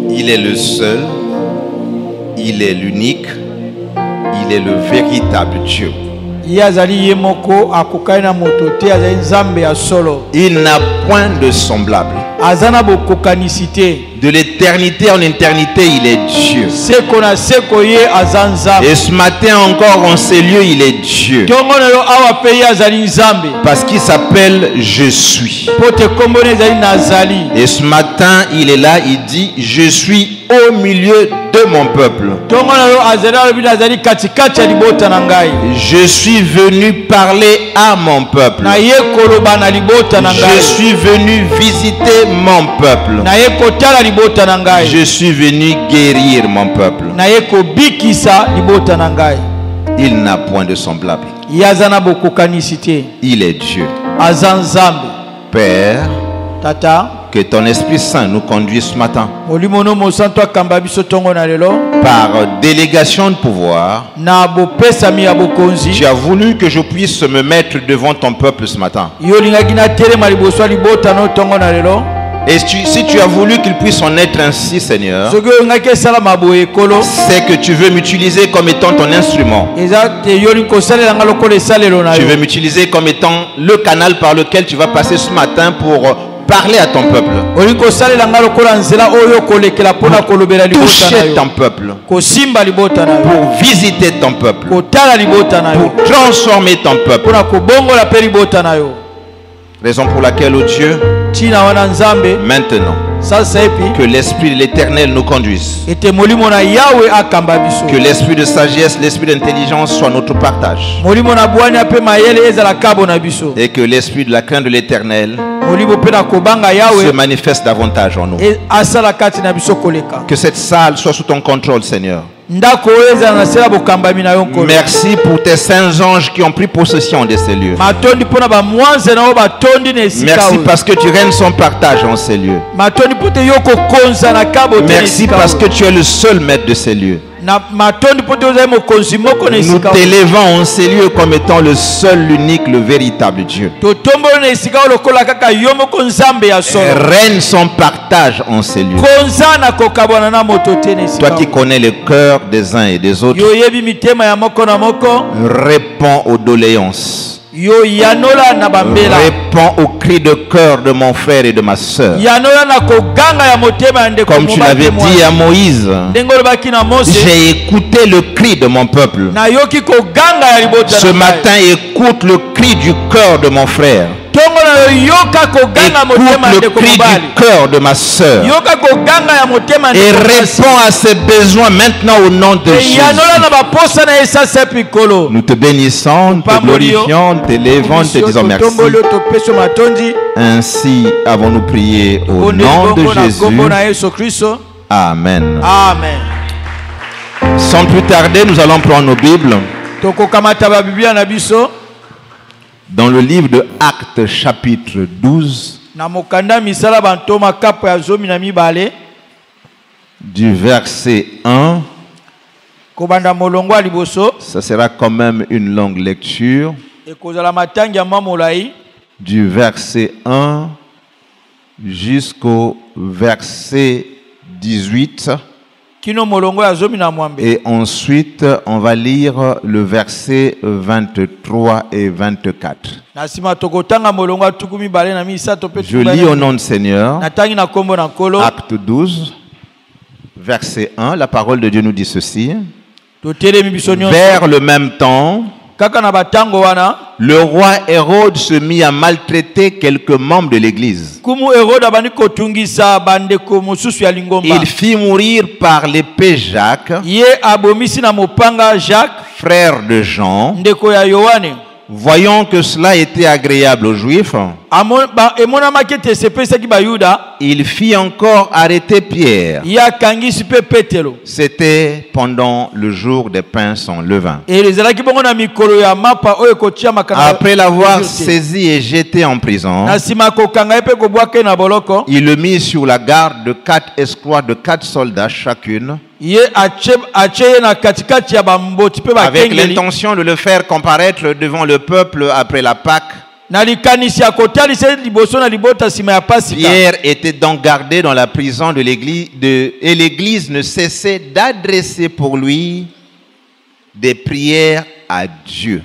Il est le seul, il est l'unique, il est le véritable Dieu. Il n'a point de semblable. De l'éternité en éternité, il est Dieu. Et ce matin encore, en ces lieux, il est Dieu. Parce qu'il s'appelle Je suis. Et ce matin, il est là, il dit Je suis au milieu de mon peuple. Je suis venu parler à mon peuple. Je suis venu visiter mon peuple. Je suis venu guérir mon peuple. Il n'a point de semblable. Il est Dieu. Père, que ton Esprit Saint nous conduise ce matin. Par délégation de pouvoir, tu as voulu que je puisse me mettre devant ton peuple ce matin. Et si tu as voulu qu'il puisse en être ainsi, Seigneur, c'est que tu veux m'utiliser comme étant ton instrument. Tu veux m'utiliser comme étant le canal par lequel tu vas passer ce matin pour parler à ton peuple. Pour toucher ton peuple. Pour visiter ton peuple. Pour transformer ton peuple. Raison pour laquelle, oh Dieu, maintenant, que l'Esprit de l'Éternel nous conduise. Que l'Esprit de sagesse, l'Esprit d'intelligence soit notre partage. Et que l'Esprit de la crainte de l'Éternel se manifeste davantage en nous. Que cette salle soit sous ton contrôle, Seigneur. Merci pour tes saints anges qui ont pris possession de ces lieux. Merci parce que tu règnes son partage en ces lieux. Merci parce que tu es le seul maître de ces lieux. Nous t'élevons en ces lieux comme étant le seul, l'unique, le véritable Dieu. Règne son partage en ces lieux. Toi qui connais le cœur des uns et des autres, réponds aux doléances. Réponds au cri de cœur de mon frère et de ma sœur. Comme tu l'avais dit à Moïse, j'ai écouté le cri de mon peuple. Ce matin, écoute le cri du cœur de mon frère. Écoute le cri du cœur de ma sœur et réponds à ses besoins maintenant au nom de Jésus. Nous te bénissons, nous te glorifions, nous t'élévons, nous te disons merci. Ainsi avons-nous prié au nom de Jésus. Amen. Amen. Sans plus tarder, nous allons prendre nos Bibles. Dans le livre de Actes chapitre 12, du verset 1, ça sera quand même une longue lecture, du verset 1 jusqu'au verset 18. Et ensuite, on va lire le verset 23 et 24. Je lis au nom du Seigneur. Acte 12, verset 1. La parole de Dieu nous dit ceci. Vers le même temps, le roi Hérode se mit à maltraiter quelques membres de l'église. Il fit mourir par l'épée Jacques, frère de Jean. Voyant que cela était agréable aux Juifs, il fit encore arrêter Pierre. C'était pendant le jour des pains sans levain. Après l'avoir saisi et jeté en prison, il le mit sur la garde de 4 escouades de 4 soldats chacune, avec l'intention de le faire comparaître devant le peuple après la Pâque. Pierre était donc gardé dans la prison de l'église et l'église ne cessait d'adresser pour lui des prières à Dieu.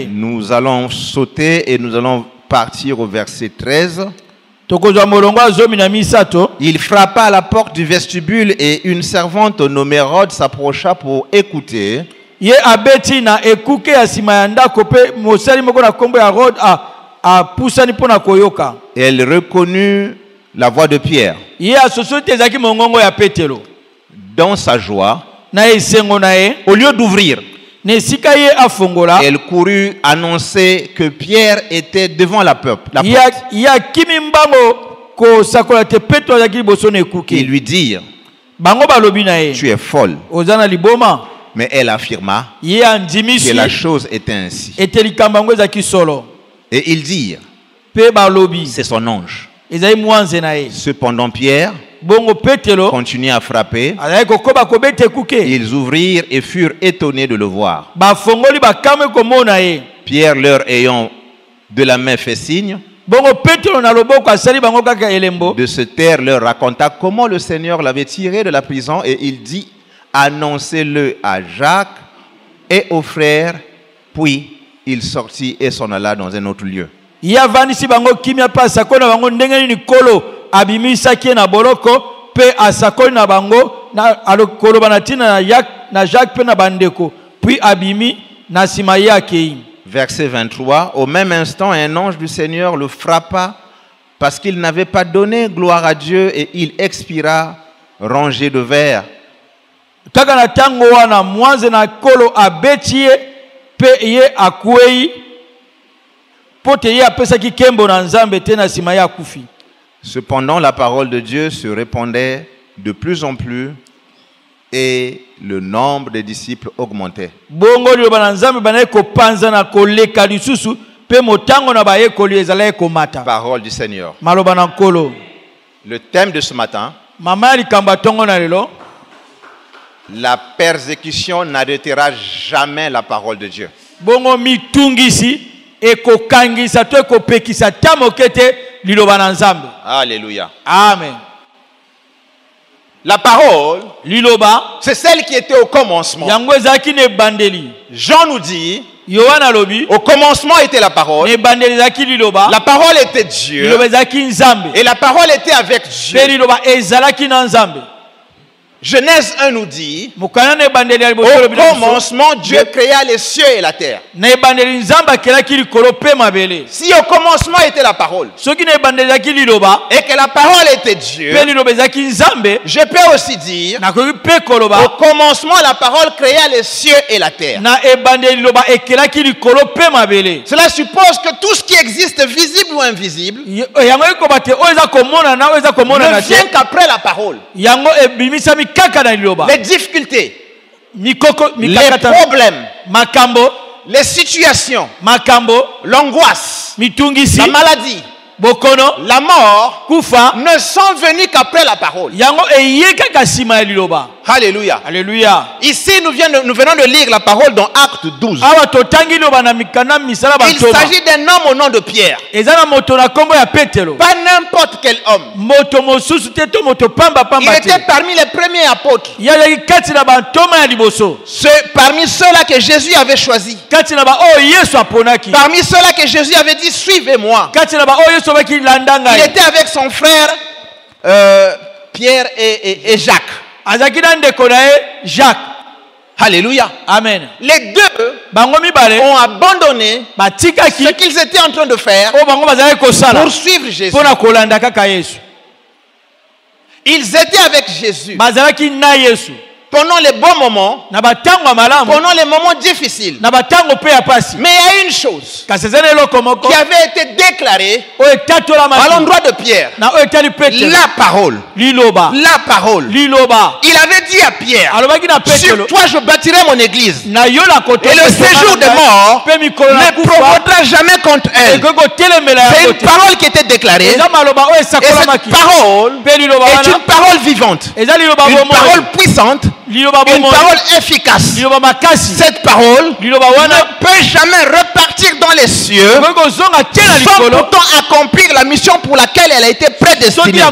Nous allons sauter et nous allons partir au verset 13. Il frappa à la porte du vestibule et une servante nommée Rhodes s'approcha pour écouter. Elle reconnut la voix de Pierre. Dans sa joie, au lieu d'ouvrir, elle courut annoncer que Pierre était devant la porte. Ils lui dirent, tu es folle. Mais elle affirma que la chose était ainsi. Et ils dirent, c'est son ange. Cependant Pierre continuait à frapper. Ils ouvrirent et furent étonnés de le voir. Pierre leur ayant de la main fait signe de se taire, leur raconta comment le Seigneur l'avait tiré de la prison, et il dit, annoncez-le à Jacques et aux frères. Puis il sortit et s'en alla dans un autre lieu. Verset 23. Au même instant, un ange du Seigneur le frappa parce qu'il n'avait pas donné gloire à Dieu, et il expira rongé de vers. Cependant, la parole de Dieu se répandait de plus en plus et le nombre des disciples augmentait. Parole du Seigneur. Le thème de ce matin: la persécution n'arrêtera jamais la parole de Dieu. Alléluia. Amen. La parole, liloba, c'est celle qui était au commencement. Jean nous dit, au commencement était la parole. La parole était Dieu. Et la parole était avec Dieu. Genèse 1 nous dit, au commencement, Dieu créa les cieux et la terre. Si au commencement était la parole, et que la parole était Dieu, je peux aussi dire, au commencement, la parole créa les cieux et la terre. Cela suppose que tout ce qui existe, visible ou invisible, ne vient qu'après la parole. Les difficultés, les problèmes, les situations, l'angoisse, la maladie, la mort ne sont venus qu'après la parole. Alléluia. Alléluia. Ici, nous venons de lire la parole dans Acte 12. Il s'agit d'un homme au nom de Pierre. Pas n'importe quel homme. Il était parmi les premiers apôtres. Parmi ceux-là que Jésus avait choisis. Parmi ceux-là que Jésus avait dit, suivez-moi. Il était avec son frère Pierre et Jacques. Jacques. Alléluia. Amen. Les deux ont abandonné ce qu'ils étaient en train de faire pour suivre Jésus. Ils étaient avec Jésus pendant les bons moments, pendant les moments difficiles. Mais il y a une chose qui avait été déclarée à l'endroit de Pierre. La parole. La parole. Il avait dit à Pierre, sur toi je bâtirai mon église. Et le séjour des morts ne provoquera jamais contre elle. C'est une parole qui était déclarée. Et cette parole est une parole vivante. Une parole puissante. Une parole efficace. Cette parole ne peut jamais repartir dans les cieux sans pourtant accomplir la mission pour laquelle elle a été prédestinée.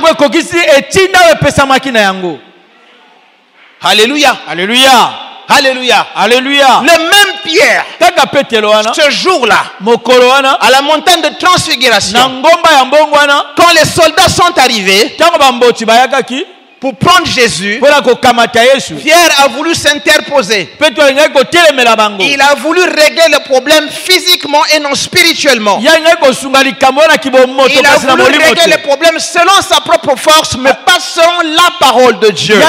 Alléluia. Alléluia. Alléluia. Alléluia. Le même Pierre, ce jour-là, à la montagne de transfiguration, quand les soldats sont arrivés pour prendre Jésus, Pierre a voulu s'interposer. Il a voulu régler le problème physiquement et non spirituellement. Il a voulu régler le problème selon sa propre force, mais pas selon la parole de Dieu.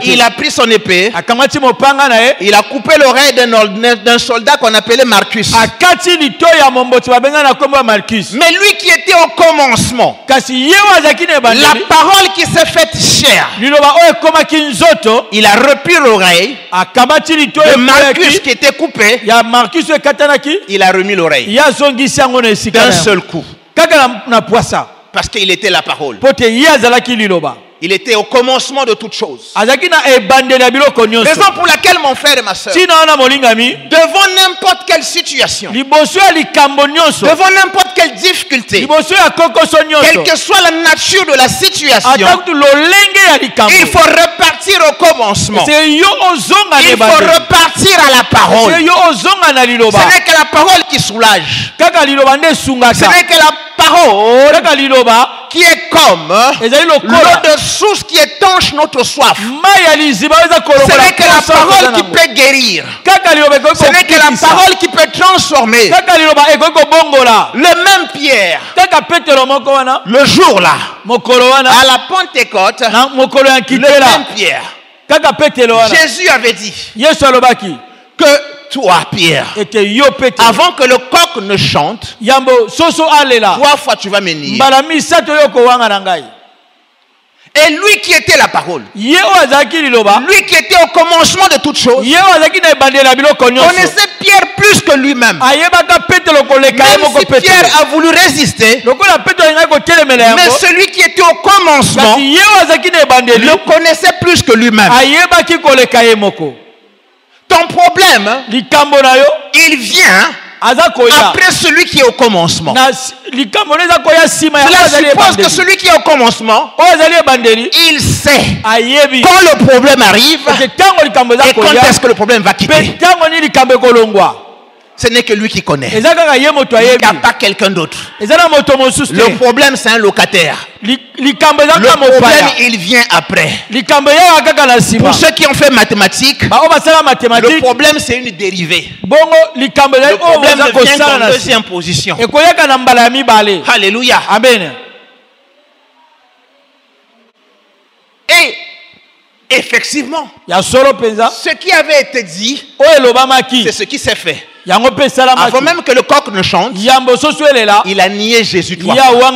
Il a pris son épée. Il a coupé l'oreille d'un soldat qu'on appelait Marcus. Mais lui qui était au commencement, la parole qui s'est faite chair, il a repris l'oreille de Marcus qui était coupé. Il a remis l'oreille d'un seul coup, parce qu'il était la parole. Il était au commencement de toutes choses. Raison pour laquelle, mon frère et ma soeur, devant n'importe quelle situation, devant n'importe quelle difficulté, quelle que soit la nature de la situation, il faut repartir au commencement. Il faut repartir à la parole. Ce n'est que la parole qui soulage. Ce n'est que la parole qui est comme l'eau de source qui étanche notre soif. Ce n'est que la parole qui peut guérir. Ce n'est que la parole qui peut transformer. Le même Pierre, le jour là, à la Pentecôte, le même Pierre, Jésus avait dit que toi, Pierre, avant que le coq ne chante, 3 fois tu vas me nier. Et lui qui était la parole, lui qui était au commencement de toutes choses, connaissait Pierre plus que lui-même. Même si Pierre a voulu résister, mais celui qui était au commencement le connaissait plus que lui-même. Ton problème, il vient après celui qui est au commencement. Cela suppose que celui qui est au commencement, il sait quand le problème arrive et quand est-ce que le problème va quitter. Ce n'est que lui qui connaît. Il n'y a pas quelqu'un d'autre. Le problème, c'est un locataire. Le problème, il vient après. Pour ceux qui ont fait mathématiques, le problème, c'est une dérivée. Le problème vient en deuxième position. Alléluia. Amen. Et effectivement, ce qui avait été dit, c'est ce qui s'est fait. Avant même que le coq ne chante, il a nié Jésus 3 fois.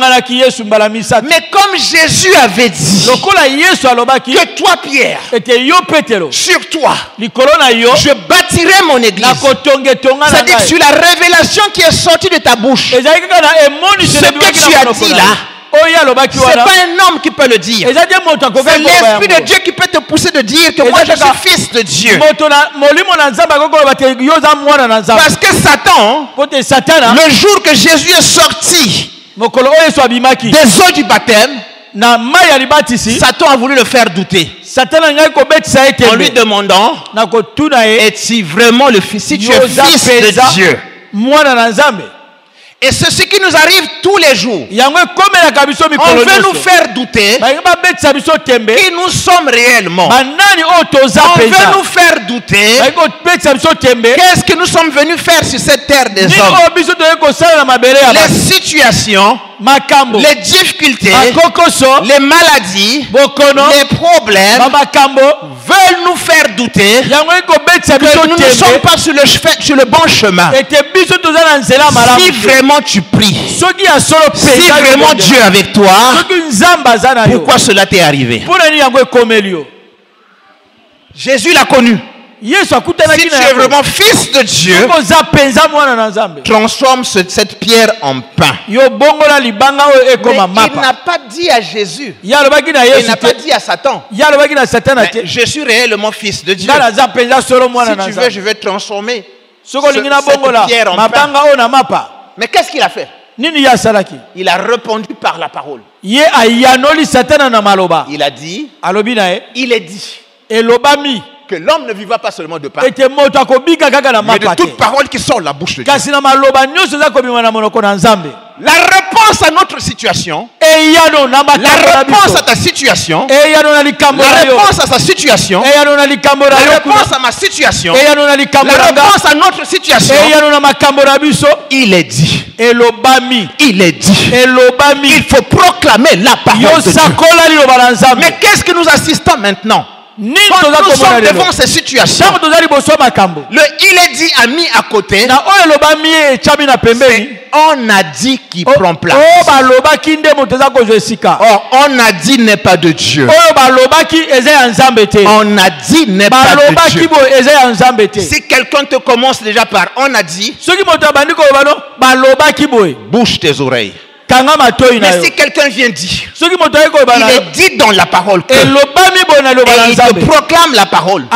Mais comme Jésus avait dit que toi, Pierre, sur toi, je bâtirai mon église. C'est-à-dire sur la révélation qui est sortie de ta bouche. Ce que tu as dit là, c'est pas un homme qui peut le dire. C'est l'Esprit de Dieu qui peut te pousser de dire que moi je suis fils de Dieu. Parce que Satan, le jour que Jésus est sorti des eaux du baptême, Satan a voulu le faire douter en lui demandant, es-tu vraiment le fils, si tu es fils de Dieu? Et c'est ce qui nous arrive tous les jours. On veut nous faire douter qui nous sommes réellement. On veut nous faire douter qu'est-ce que nous sommes venus faire sur cette terre des hommes. Les situations, les difficultés, les maladies, les problèmes veulent nous faire douter que nous ne sommes pas sur le bon chemin. Si vraiment tu pries, si vraiment Dieu est avec toi, pourquoi cela t'est arrivé? Jésus l'a connu. Si tu es vraiment fils de Dieu, transforme cette pierre en pain. Mais il n'a pas dit à Jésus, il n'a pas dit à Satan, je suis réellement fils de Dieu. Si tu veux, je vais transformer cette pierre en pain. Mais qu'est-ce qu'il a fait? Il a répondu par la parole. Il a dit, il est dit que l'homme ne vivra pas seulement de pain, mais de toute parole qui sort de la bouche de Dieu. La réponse à notre situation, la réponse à ta situation, la réponse à sa situation, la réponse à ma situation, la réponse à notre situation, il est dit. Il est dit. Il faut proclamer la parole de Dieu. Mais qu'est-ce que nous assistons maintenant? Quand nous sommes devant ces situations, le il est dit a mis à côté, on a dit qui prend place. Or, on a dit n'est pas de Dieu. On a dit n'est pas de Dieu. Si quelqu'un te commence déjà par on a dit, bouge tes oreilles. Mais si quelqu'un vient dire, il est dit dans la parole que, et il te proclame la parole,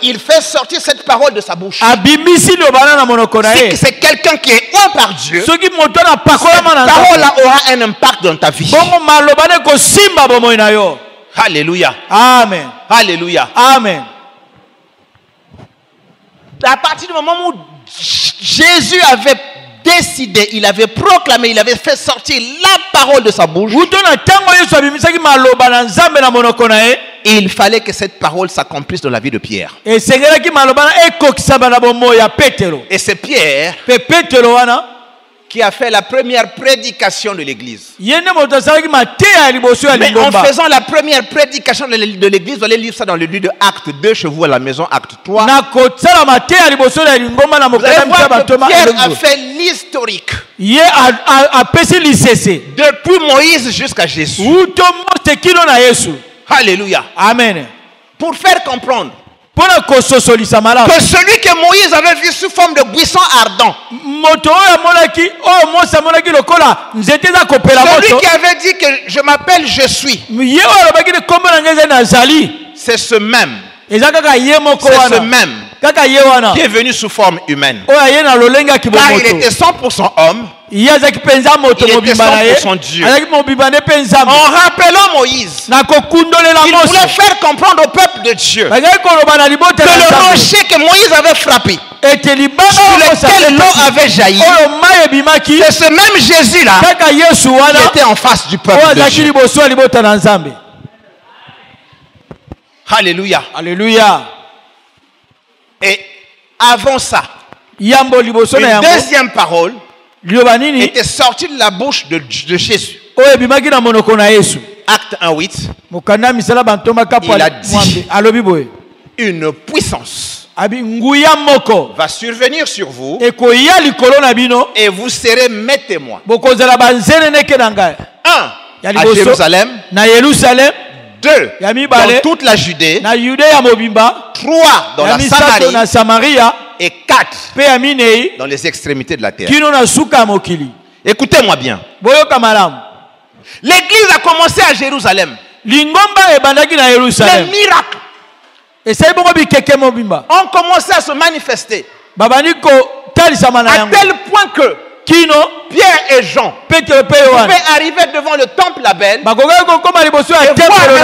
il fait sortir cette parole de sa bouche. Si c'est quelqu'un qui est oint par Dieu, cette parole-là aura un impact dans ta vie. Alléluia. Amen. Alléluia. Amen. À partir du moment où Jésus avait décidé, il avait proclamé, il avait fait sortir la parole de sa bouche, il fallait que cette parole s'accomplisse dans la vie de Pierre. Et c'est Pierre qui a fait la première prédication de l'église. Mais en faisant la première prédication de l'église, vous allez lire ça dans le livre de Acte 2 chez vous à la maison, Acte 3. Vous allez voir que Pierre a fait l'historique depuis Moïse jusqu'à Jésus. Alléluia. Amen. Pour faire comprendre que celui que Moïse avait vu sous forme de buisson ardent, celui qui avait dit que je m'appelle je suis, c'est ce même qui est venu sous forme humaine. Car il était 100% homme. Il était 100% Dieu. En rappelant Moïse, il voulait faire comprendre au peuple de Dieu que le rocher que Moïse avait frappé, sur lequel l'eau avait jailli, c'est ce même Jésus-là qui était en face du peuple de Dieu. Alléluia. Alléluia. Et avant ça, une deuxième parole était sortie de la bouche de Jésus. Acte 1:8. Il a dit, une puissance va survenir sur vous et vous serez mes témoins. 1. À Jérusalem. 2. Dans toute la Judée. 3. Dans la Samarie. Et 4. Dans les extrémités de la terre. Écoutez-moi bien. L'église a commencé à Jérusalem. Les miracles ont commencé à se manifester. À tel point que Pierre et Jean pouvaient arriver devant le temple Abel et voir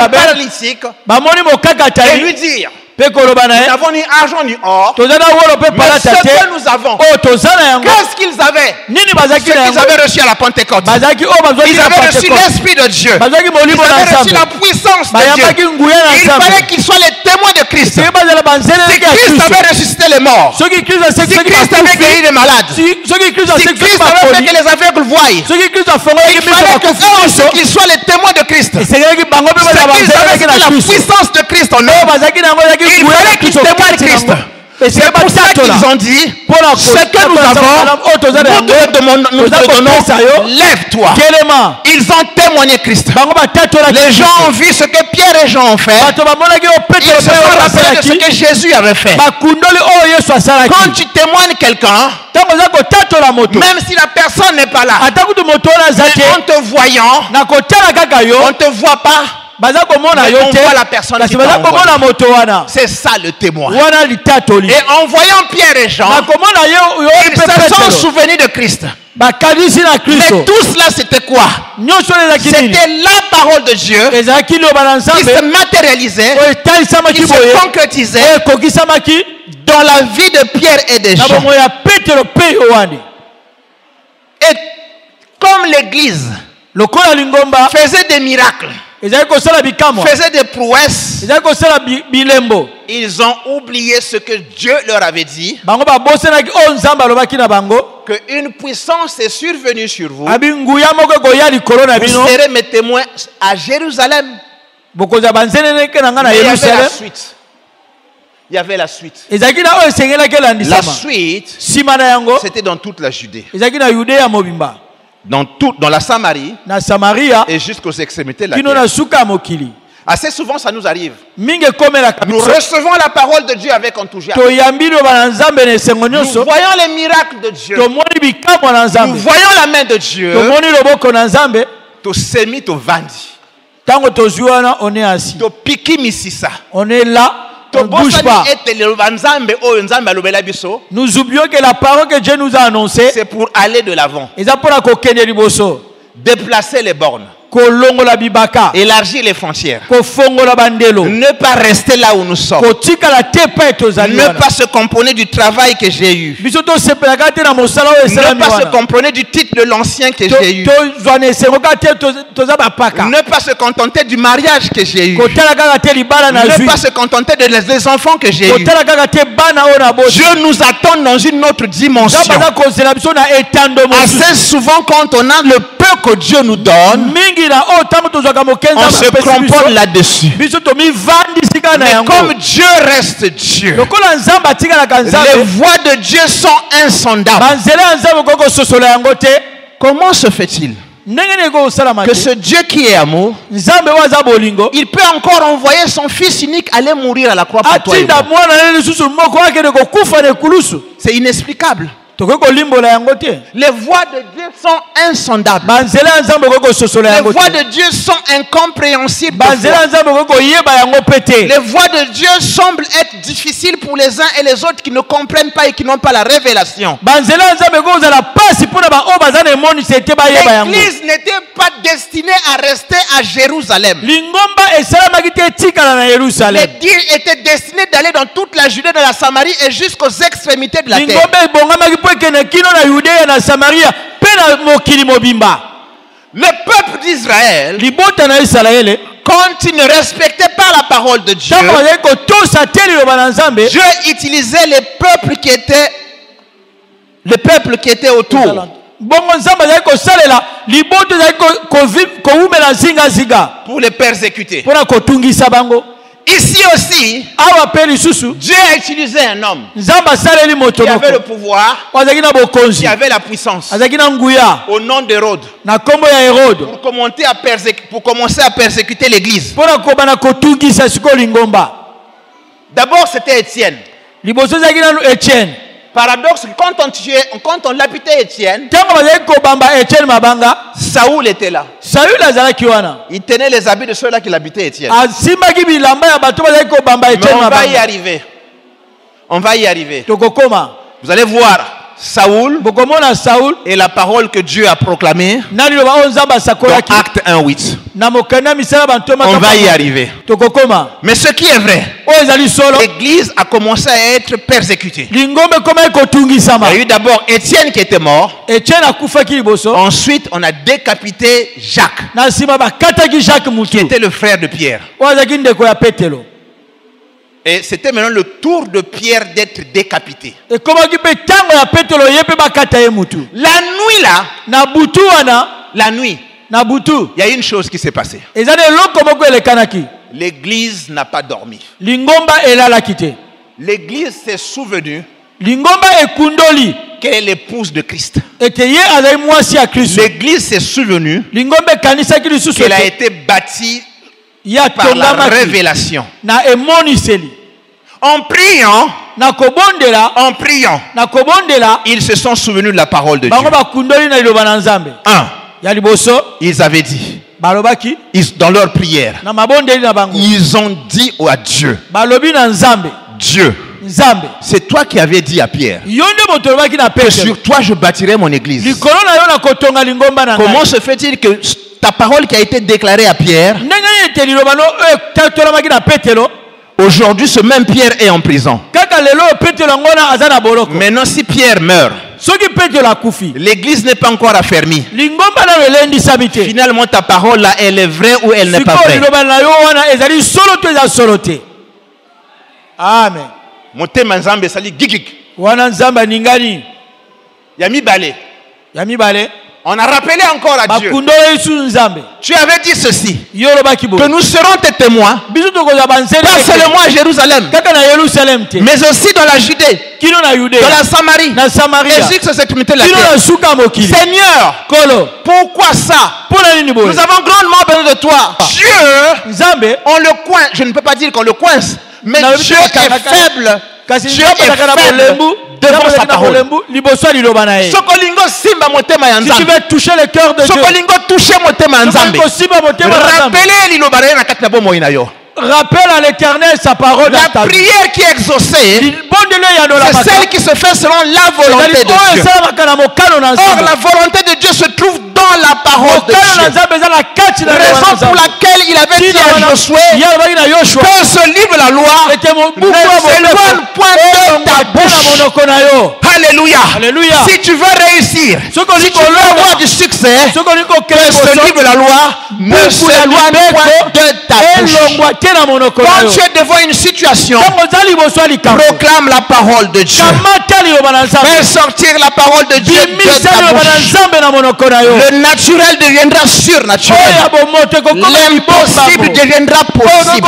un paralytique et lui dire, nous n'avons ni argent ni or, mais ce que nous avons, qu'est-ce qu'ils avaient? Ce qu'ils avaient reçu à la Pentecôte. Ils avaient reçu l'Esprit de Dieu. Ils avaient reçu la puissance de Dieu. Il fallait qu'ils soient les témoins de Christ. Si Christ avait ressuscité les morts, si Christ avait guéri les malades, si Christ avait fait que les aveugles voient, il fallait qu'ils soient les témoins de Christ. C'est qu'ils avaient la puissance de Christ en eux. Il fallait qu'ils témoignent Christ. Et c'est pour ça qu'ils ont dit, ce que nous avons, nous te donnons, lève-toi. Ils ont témoigné Christ. Les gens ont vu ce que Pierre et Jean ont fait. Ils se sont rappelés de ce que Jésus avait fait. Quand tu témoignes quelqu'un, même si la personne n'est pas là, mais en te voyant, on ne te voit pas, mais on voit la personne qui t'a envoyé. C'est ça le témoin. Et en voyant Pierre et Jean, ils se sont souvenus de Christ. Mais tout cela c'était quoi? C'était la parole de Dieu qui se matérialisait, qui se concrétisait dans la vie de Pierre et de Jean. Et comme l'église faisait des miracles, faisaient des prouesses, ils ont oublié ce que Dieu leur avait dit, qu'une puissance est survenue sur vous, vous serez mes témoins à Jérusalem. Mais il y avait la suite. Il y avait la suite. La suite, c'était dans toute la Judée, dans la Samarie et jusqu'aux extrémités de la terre. Assez souvent ça nous arrive. Nous recevons la parole de Dieu avec enthousiasme. Nous voyons les miracles de Dieu. Nous voyons la main de Dieu. On est là. On ne bouge pas. Nous oublions que la parole que Dieu nous a annoncée, c'est pour aller de l'avant. Déplacer les bornes. Élargir les frontières. Ne pas rester là où nous sommes. Ne pas se componer du travail que j'ai eu. Ne pas se componer du titre de l'ancien que j'ai eu. Ne pas se contenter du mariage que j'ai eu. Ne pas se contenter des enfants que j'ai eu. Dieu nous attend dans une autre dimension. Assez souvent quand on a le peu que Dieu nous donne, on se cramponne là-dessus. Mais comme Dieu reste Dieu, les voies de Dieu sont insondables. Comment se fait-il que ce Dieu qui est amour, il peut encore envoyer son fils unique aller mourir à la croix pour toi et moi? C'est inexplicable. Les voies de Dieu sont insondables. Les voies de Dieu sont incompréhensibles. Les voies de Dieu semblent être difficiles pour les uns et les autres qui ne comprennent pas et qui n'ont pas la révélation. L'Église n'était pas destinée à rester à Jérusalem. L'Église était destinée d'aller dans toute la Judée, dans la Samarie et jusqu'aux extrémités de la terre. Le peuple d'Israël, quand il ne respectait pas la parole de Dieu, Dieu utilisait les peuples qui étaient autour pour les persécuter. Ici aussi, Dieu a utilisé un homme qui avait le pouvoir, qui avait la puissance, au nom d'Hérode, pour commencer à persécuter l'Église. D'abord, c'était Étienne. Paradoxe, quand on l'habitait Étienne, Saoul était là. Il tenait les habits de ceux-là qui l'habitaient Étienne. Mais on va y arriver. On va y arriver. Vous allez voir Saoul et la parole que Dieu a proclamée dans Acte 1:8. On va y arriver. Mais ce qui est vrai, l'Église a commencé à être persécutée. Il y a eu d'abord Étienne qui était mort. Ensuite, on a décapité Jacques, qui était le frère de Pierre. Et c'était maintenant le tour de Pierre d'être décapité. La nuit là, la nuit, il y a une chose qui s'est passée. L'Église n'a pas dormi. L'Église s'est souvenue qu'elle est l'épouse de Christ. L'Église s'est souvenue qu'elle a été bâtie par la révélation. En priant, ils se sont souvenus de la parole de Dieu. Ils avaient dit, dans leur prière, ils ont dit à Dieu, Dieu, c'est toi qui avais dit à Pierre que sur toi je bâtirai mon église. Comment se fait-il que ta parole qui a été déclarée à Pierre, aujourd'hui ce même Pierre est en prison? Maintenant si Pierre meurt, l'église n'est pas encore affermie. Finalement ta parole là, elle est vraie ou elle n'est pas vraie? Amen. Motema nzambe sali gigik. Wana nzamba ningani. Yami bale. On a rappelé encore à Dieu. Tu avais dit ceci, que nous serons tes témoins, pas seulement à Jérusalem, mais aussi dans la Judée, dans la Samarie, et jusqu'à cette extrémité de la terre. Seigneur, pourquoi ça? Nous avons grandement besoin de toi. Dieu, on le coince. Je ne peux pas dire qu'on le coince, mais Dieu est faible. Dieu est faible devant sa parole. Si tu veux toucher le cœur de Dieu, rappelle à l'Éternel sa parole. La prière qui est exaucée, c'est celle qui se fait selon la volonté de Dieu. Or la volonté de Dieu se trouve dans la parole de Dieu. Raison pour laquelle il avait dit à Josué que ce livre, la loi, ne s'éloigne point de ta bouche. Alléluia. Si tu veux réussir, si tu veux avoir du succès, que ce livre, la loi, ne s'éloigne point de ta bouche. Quand tu es devant une situation, proclame la parole de Dieu. Fais sortir la parole de Dieu de ta bouche. Le naturel deviendra surnaturel. L'impossible deviendra possible.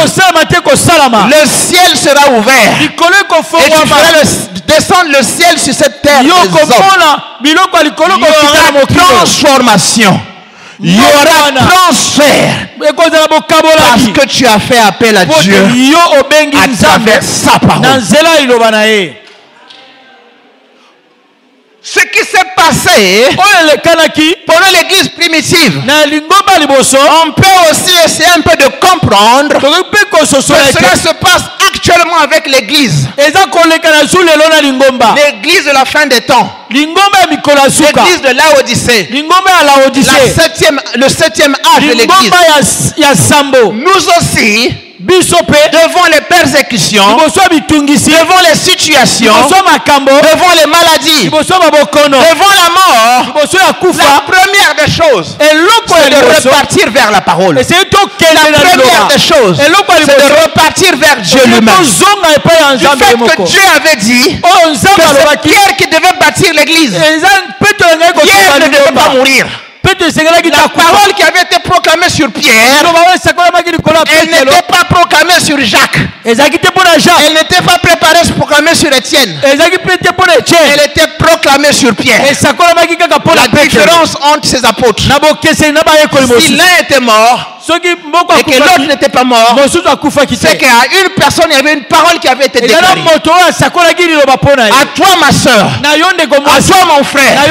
Le ciel sera ouvert. Et tu feras descendre le ciel sur cette terre des hommes. Il y aura transformation. Il y aura transfert parce que tu as fait appel à Dieu à travers sa parole. Ce qui s'est passé pendant l'église primitive, on peut aussi essayer un peu de comprendre que cela se passe actuellement avec l'église. L'église de la fin des temps. L'église de Laodicée. Le 7e âge de l'église. Nous aussi, devant les persécutions, devant les situations, devant les maladies, devant la mort, la première des choses, c'est de repartir vers la parole. La première des choses, c'est de repartir vers Dieu lui-même. Du fait que Dieu avait dit que c'est Pierre qui devait bâtir l'église. Pierre ne devait pas mourir. La parole qui avait été proclamée sur Pierre, elle n'était pas proclamée sur Jacques. Elle n'était pas préparée pour proclamer sur Étienne. Elle était proclamée sur Pierre. La différence entre ces apôtres, si l'un était mort et que l'autre n'était pas mort, c'est qu'à une personne il y avait une parole qui avait été déclarée. À toi ma soeur, à toi mon frère,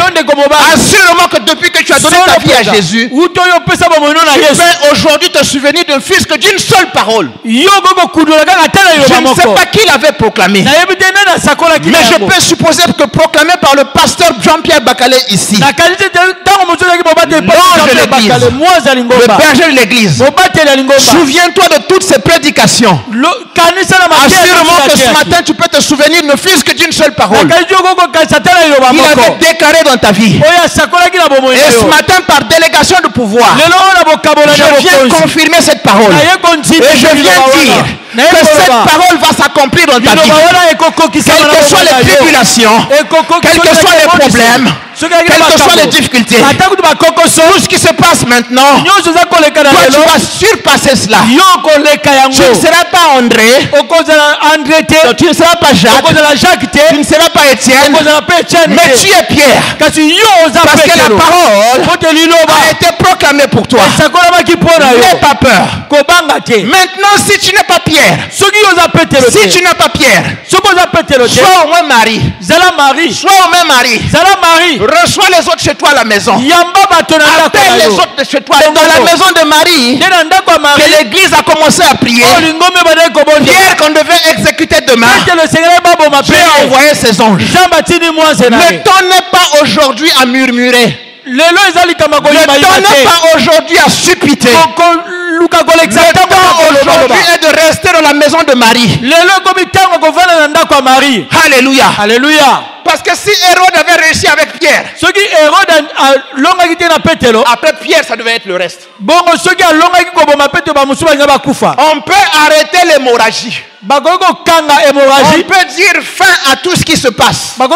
assurément que depuis que tu as donné ta vie à Jésus, tu peux aujourd'hui te souvenir d'un fils que d'une seule parole. Je ne sais pas qui l'avait proclamé, mais je peux supposer que proclamé par le pasteur Jean-Pierre Bakale ici, l'ange de l'église, le berger de l'église. Souviens-toi de toutes ces prédications. Assurément que ce matin tu peux te souvenir ne fût-ce que d'une seule parole. Il avait déclaré dans ta vie. Et ce matin par délégation de pouvoir, je viens confirmer cette parole. Et je viens dire que cette parole va s'accomplir dans ta vie. Quelles que soient les tribulations, quels que soient les problèmes, quelles que soient les difficultés, tout ce qui se passe maintenant, toi tu vas surpasser cela. Tu ne seras pas André, tu ne seras pas Jacques, tu ne seras pas Étienne, mais tu es Pierre. Parce que la parole a été proclamée pour toi. N'aie pas peur. Maintenant, si tu n'es pas Pierre, sois au moins Marie. Sois au moins Marie. Reçois les autres chez toi à la maison. Appelle les autres de chez toi. Dans la maison de Marie, que l'église a commencé à prier. Pierre qu'on devait exécuter demain, Dieu a envoyé ses anges. Ne t'en est pas aujourd'hui à murmurer. Ne t'en est pas aujourd'hui à suppiter. Le temps aujourd'hui est de rester dans la maison de Marie. Alléluia. Alléluia. Parce que si Hérode avait réussi avec Pierre, après Pierre, ça devait être le reste. On peut arrêter l'hémorragie. On peut dire fin à tout ce qui se passe. Parce que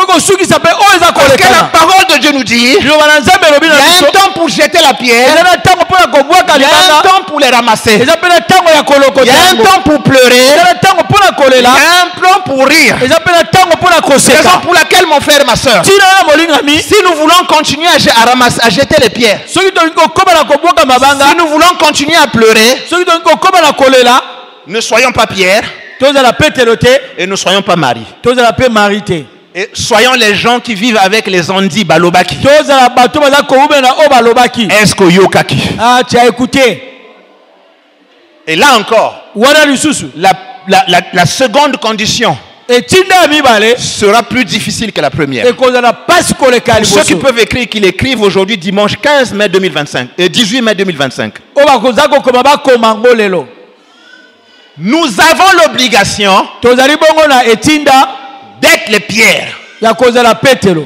la parole de Dieu nous dit, il y a un temps pour jeter la pierre, il y a un temps pour les ramasser, il y a un temps pour pleurer, il y a un temps pour rire. Raison pour laquelle, mon frère et ma soeur, si nous voulons continuer à jeter les pierres, si nous voulons continuer à pleurer, ne soyons pas Pierre et ne soyons pas Marie. Et soyons les gens qui vivent avec les Andi Balobaki. Est-ce que Yokaki? Ah, tu as écouté. Et là encore, la seconde condition sera plus difficile que la première. Pour ceux qui peuvent écrire, qu'ils écrivent aujourd'hui dimanche 15 mai 2025 et 18 mai 2025. Nous avons l'obligation d'être les pierres.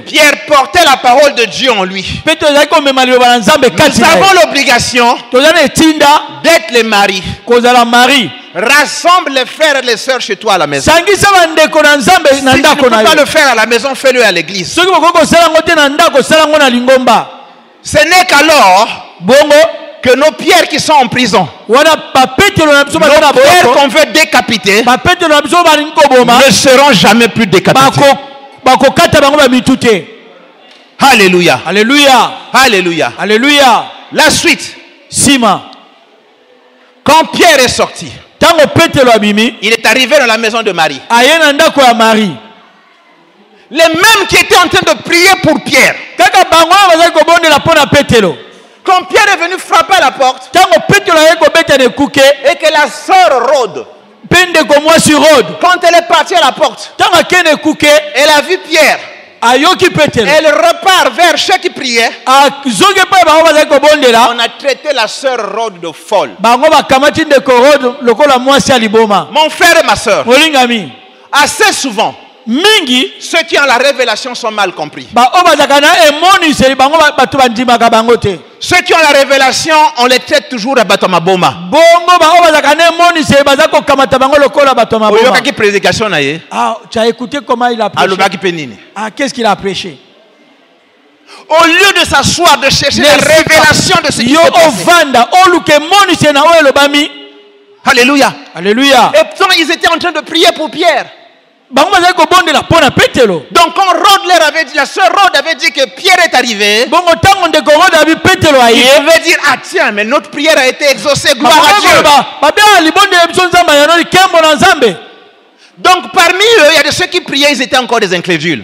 Pierre portait la parole de Dieu en lui. Nous avons l'obligation d'être les maris. Rassemble les frères et les sœurs chez toi à la maison. Si tu ne peux pas le faire à la maison, fais-le à l'église. Ce n'est qu'alors que nos pierres qui sont en prison, nos pierres qu'on veut décapiter, ne seront jamais plus décapitées. Alléluia. Alléluia. Alléluia. Alléluia. La suite. Sima. Quand Pierre est sorti, il est arrivé dans la maison de Marie. Les mêmes qui étaient en train de prier pour Pierre. Quand Pierre est venu frapper à la porte, et que la sœur Rhode, quand elle est partie à la porte, elle a vu Pierre. Elle repart vers ceux qui priaient. On a traité la sœur Rhode de folle. Mon frère et ma sœur, assez souvent, ceux qui ont la révélation sont mal compris. Ceux qui ont la révélation, on les traite toujours à Batomaboma. Tu as écouté comment il a prêché? Qu'est-ce qu'il a prêché? Au lieu de s'asseoir, de chercher la révélation de ce qui s'est passé. Alléluia. Alléluia. Et pourtant, ils étaient en train de prier pour Pierre. Donc quand Rhode leur avait dit, la sœur Rhode avait dit que Pierre est arrivé, il devait dire, ah tiens, mais notre prière a été exaucée, gloire à Dieu. Donc parmi eux, il y a de ceux qui priaient, ils étaient encore des incrédules.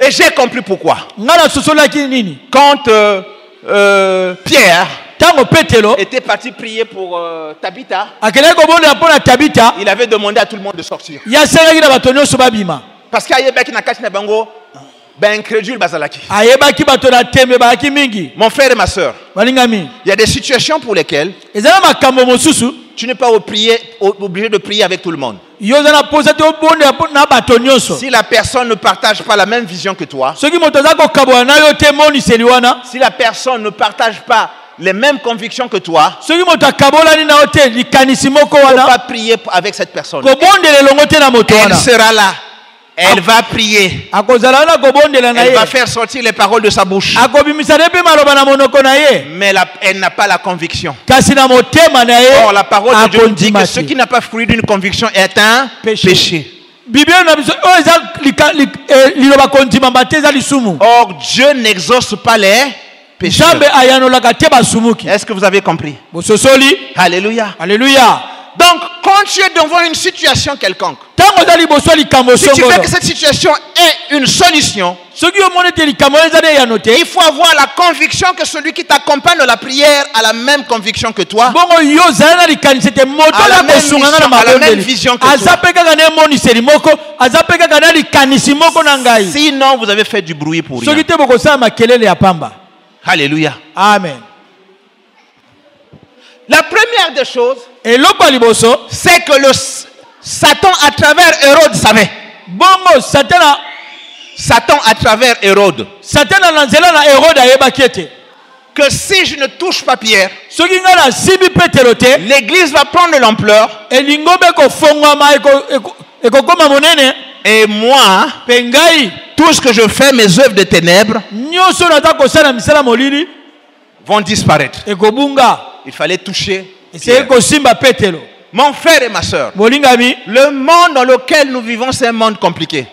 Et j'ai compris pourquoi. Quand Pierre était parti prier pour Tabitha, il avait demandé à tout le monde de sortir. Parce qu'il y a incrédule bazalaki. Mon frère et ma soeur, il y a des situations pour lesquelles tu n'es pas obligé de prier avec tout le monde. Si la personne ne partage pas la même vision que toi, si la personne ne partage pas les mêmes convictions que toi, il ne faut pas prier avec cette personne. Elle sera là. Elle va prier. Elle va faire sortir les paroles de sa bouche. Mais elle n'a pas la conviction. Or, la parole de Dieu dit que ce qui n'a pas fruit d'une conviction est un péché. Or, Dieu n'exauce pas les péchés. Est-ce que vous avez compris? Alléluia. Alléluia. Donc, quand tu es devant une situation quelconque, si tu veux que cette situation ait une solution, il faut avoir la conviction que celui qui t'accompagne dans la prière a la même conviction que toi, a la même vision que toi. Sinon, vous avez fait du bruit pour rien. Alléluia. Amen. La première des choses, c'est que Satan à travers Hérode savait. Satan à travers Hérode. Que si je ne touche pas Pierre, l'église va prendre de l'ampleur. Et moi, tout ce que je fais, mes œuvres de ténèbres, vont disparaître. Il fallait toucher Pierre. Mon frère et ma soeur, le monde dans lequel nous vivons, c'est un monde compliqué.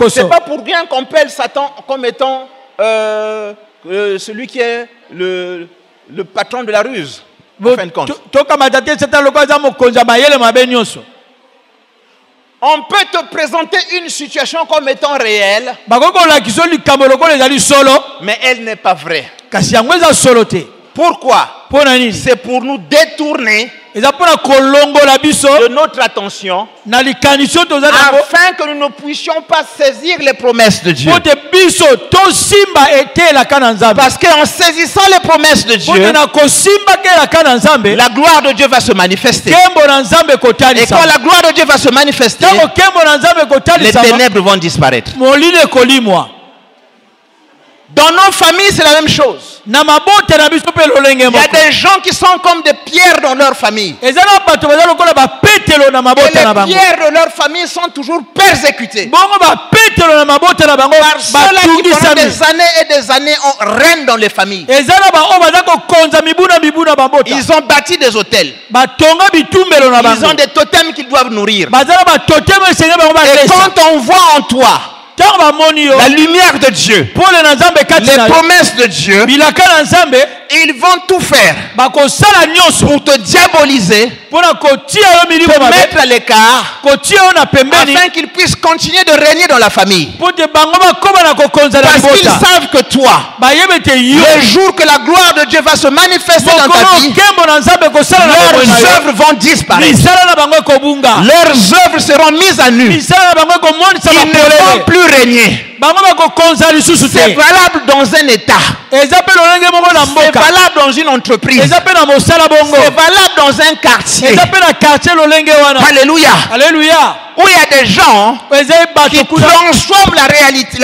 C'est pas pour rien qu'on appelle Satan comme étant celui qui est le patron de la ruse. En fin de compte. On peut te présenter une situation comme étant réelle, mais elle n'est pas vraie. Pourquoi? C'est pour nous détourner de notre attention afin que nous ne puissions pas saisir les promesses de Dieu. Parce qu'en saisissant les promesses de Dieu, la gloire de Dieu va se manifester. Et quand la gloire de Dieu va se manifester, les ténèbres vont disparaître. Dans nos familles, c'est la même chose. Il y a des gens qui sont comme des pierres dans leur famille. Et les pierres de leur famille sont toujours persécutées. Par ceux-là qui pendant des années et des années règnent dans les familles. Ils ont bâti des hôtels. Ils ont des totems qu'ils doivent nourrir. Et quand on voit en toi la lumière de Dieu, les promesses de Dieu, ils vont tout faire pour te diaboliser, pour te mettre à l'écart, afin qu'ils puissent continuer de régner dans la famille. Parce qu'ils savent que toi, le jour que la gloire de Dieu va se manifester dans ta vie, leurs œuvres vont disparaître. Leurs œuvres seront mises à nu. Ils ne vont plus régner. C'est valable dans un État. C'est valable dans une entreprise. C'est valable dans un quartier. Alléluia. Alléluia. Où il y a des gens qui transforment la vérité